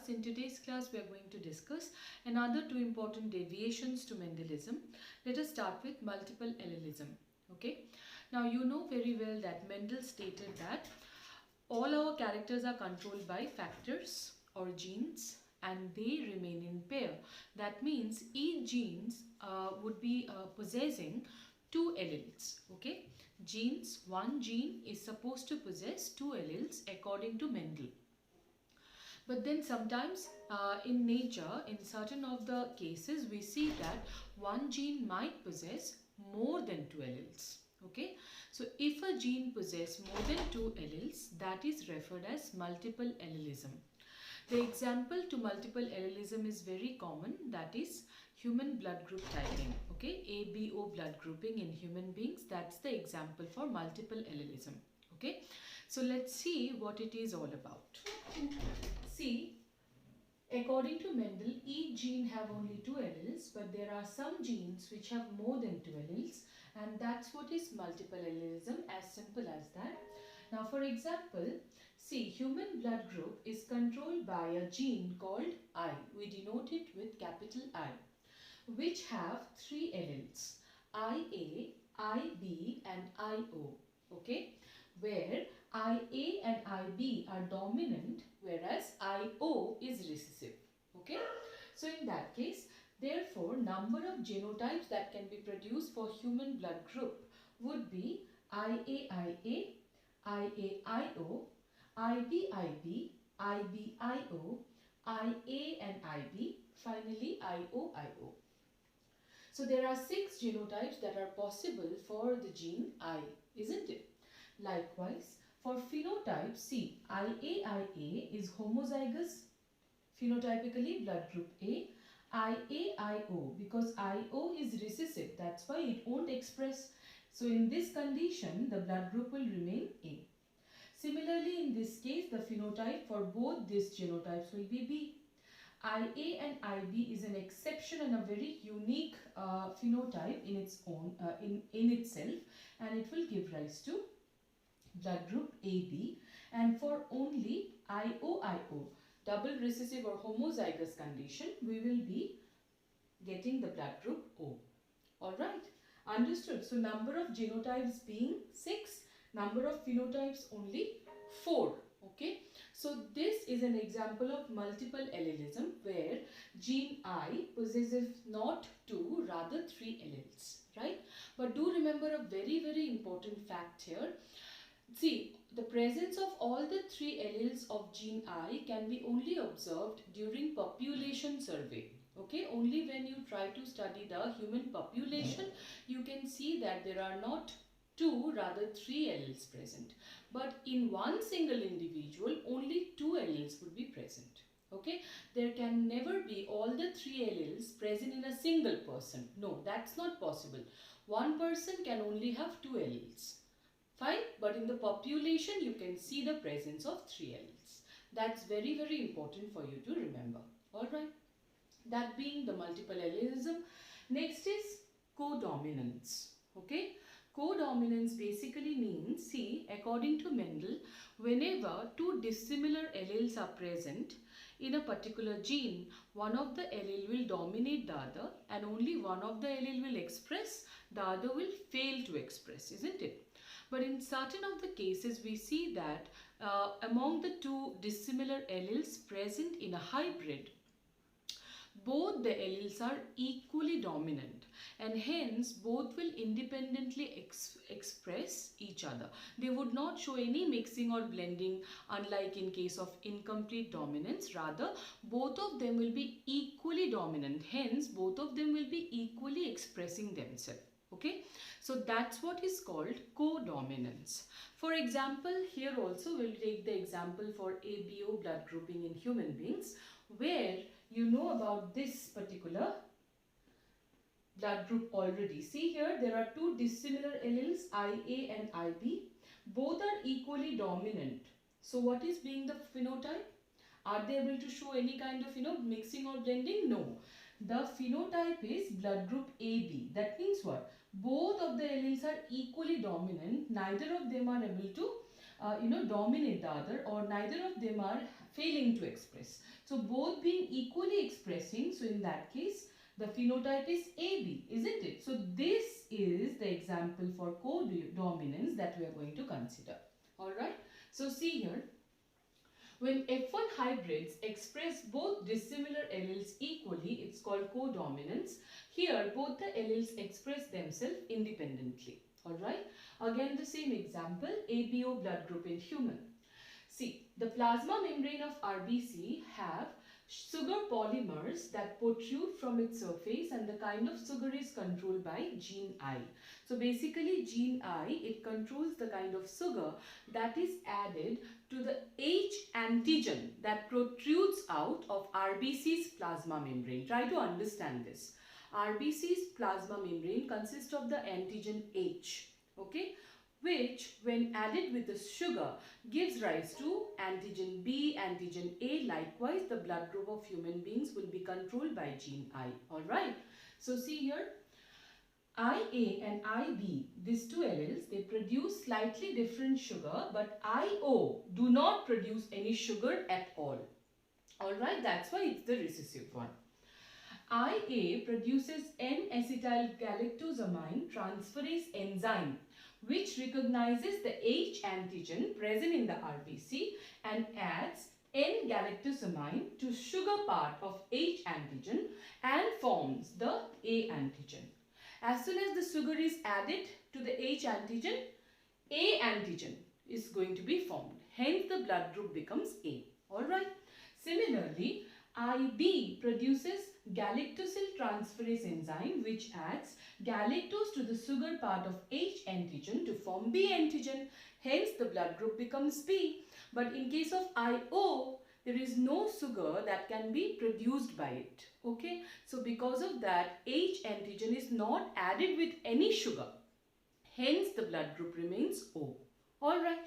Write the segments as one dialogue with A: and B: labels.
A: class. In today's class, we are going to discuss another two important deviations to Mendelism. Let us start with multiple allelism. Okay. Now, you know very well that Mendel stated that all our characters are controlled by factors or genes and they remain in pair. That means each genes would be possessing two alleles. Okay. Genes, one gene is supposed to possess two alleles according to Mendel. But then sometimes in nature, in certain of the cases, we see that one gene might possess more than two alleles. Okay, so if a gene possesses more than two alleles, that is referred as multiple allelism. The example to multiple allelism is very common, that is human blood group typing. Okay, ABO blood grouping in human beings, that's the example for multiple allelism. Okay, so let's see what it is all about. See, according to Mendel, each gene have only two alleles, but there are some genes which have more than two alleles, and that's what is multiple allelism, as simple as that. Now, for example, see, human blood group is controlled by a gene called I. We denote it with capital I, which have three alleles, IA, IB and IO. Okay, where IA and IB are dominant, whereas IO is recessive. Okay, so in that case, therefore, number of genotypes that can be produced for human blood group would be IAIA, IAIO, IBIB, IBIO, IA and IB, finally IOIO. So there are 6 genotypes that are possible for the gene I, isn't it? Likewise, for phenotype, see, IAIA is homozygous, phenotypically blood group A. IAIO, because IO is recessive, that's why it won't express. So in this condition, the blood group will remain A. Similarly, in this case, the phenotype for both these genotypes will be B. IA and IB is an exception and a very unique phenotype in its own in itself, and it will give rise to blood group AB. And for only IOIO, double recessive or homozygous condition, we will be getting the blood group O. Alright, understood. So number of genotypes being 6, number of phenotypes only 4. Okay, so this is an example of multiple allelism where gene I possesses not 2, rather 3 alleles, right? But do remember a very important fact here. See, the presence of all the 3 alleles of gene I can be only observed during population survey. Okay, only when you try to study the human population, you can see that there are not 2, rather 3 alleles present. But in one single individual, only 2 alleles would be present. Okay, there can never be all the 3 alleles present in a single person. No, that's not possible. One person can only have 2 alleles. Fine, but in the population, you can see the presence of 3 alleles. That's very important for you to remember. Alright, that being the multiple allelism. Next is codominance. Okay, codominance basically means, see, according to Mendel, whenever 2 dissimilar alleles are present in a particular gene, one of the allele will dominate the other and only one of the allele will express, the other will fail to express, isn't it? But in certain of the cases, we see that among the 2 dissimilar alleles present in a hybrid, both the alleles are equally dominant and hence both will independently express each other. They would not show any mixing or blending, unlike in case of incomplete dominance. Rather, both of them will be equally dominant. Hence, both of them will be equally expressing themselves. Okay, so that's what is called codominance. For example, here also we'll take the example for ABO blood grouping in human beings, where you know about this particular blood group already. See here, there are 2 dissimilar alleles, IA and IB. Both are equally dominant. So what is being the phenotype? Are they able to show any kind of mixing or blending? No. The phenotype is blood group AB. That means what? Both of the alleles are equally dominant. Neither of them are able to dominate the other, or neither of them are failing to express. So both being equally expressing, so in that case the phenotype is AB, isn't it? So this is the example for codominance that we are going to consider. Alright, so see here, when F1 hybrids express both dissimilar alleles equally, it's called codominance. Here both the alleles express themselves independently. Alright, again the same example, ABO blood group in human. See, the plasma membrane of RBC have sugar polymers that protrude from its surface, and the kind of sugar is controlled by gene I. So basically gene I, it controls the kind of sugar that is added to the H antigen that protrudes out of RBC's plasma membrane. Try to understand this. RBC's plasma membrane consists of the antigen H, okay, which when added with the sugar gives rise to antigen B, antigen A. Likewise, the blood group of human beings will be controlled by gene I. Alright, so see here, IA and IB, these two alleles, they produce slightly different sugar, but IO do not produce any sugar at all. Alright, that's why it's the recessive one. IA produces N-acetyl-galactosamine transferase enzyme, which recognizes the H antigen present in the RBC and adds N-galactosamine to sugar part of H antigen and forms the A antigen. As soon as the sugar is added to the H antigen, A antigen is going to be formed. Hence the blood group becomes A. Alright. Similarly, IB produces galactosyl transferase enzyme, which adds galactose to the sugar part of H antigen to form B antigen. Hence the blood group becomes B. But in case of IO, there is no sugar that can be produced by it. Okay, so because of that, H antigen is not added with any sugar. Hence the blood group remains O. Alright.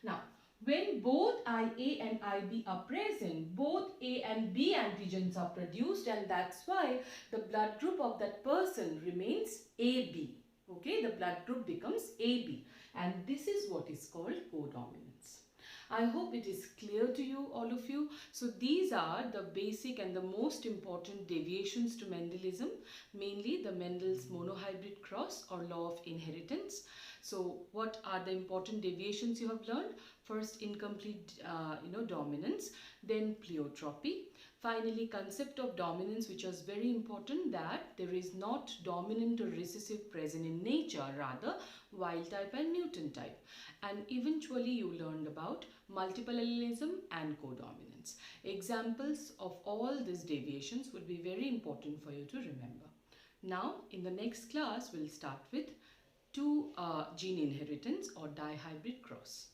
A: Now, when both IA and IB are present, both A and B antigens are produced, and that's why the blood group of that person remains AB. Okay, the blood group becomes AB, and this is what is called codominance. I hope it is clear to you, all of you. So these are the basic and the most important deviations to Mendelism, mainly the Mendel's monohybrid cross or law of inheritance. So what are the important deviations you have learned? First, incomplete dominance, then pleiotropy. Finally, concept of dominance, which was very important, that there is not dominant or recessive present in nature, rather wild type and mutant type. And eventually you learned about multiple allelism and codominance. Examples of all these deviations would be very important for you to remember. Now in the next class we'll start with two gene inheritance or dihybrid cross.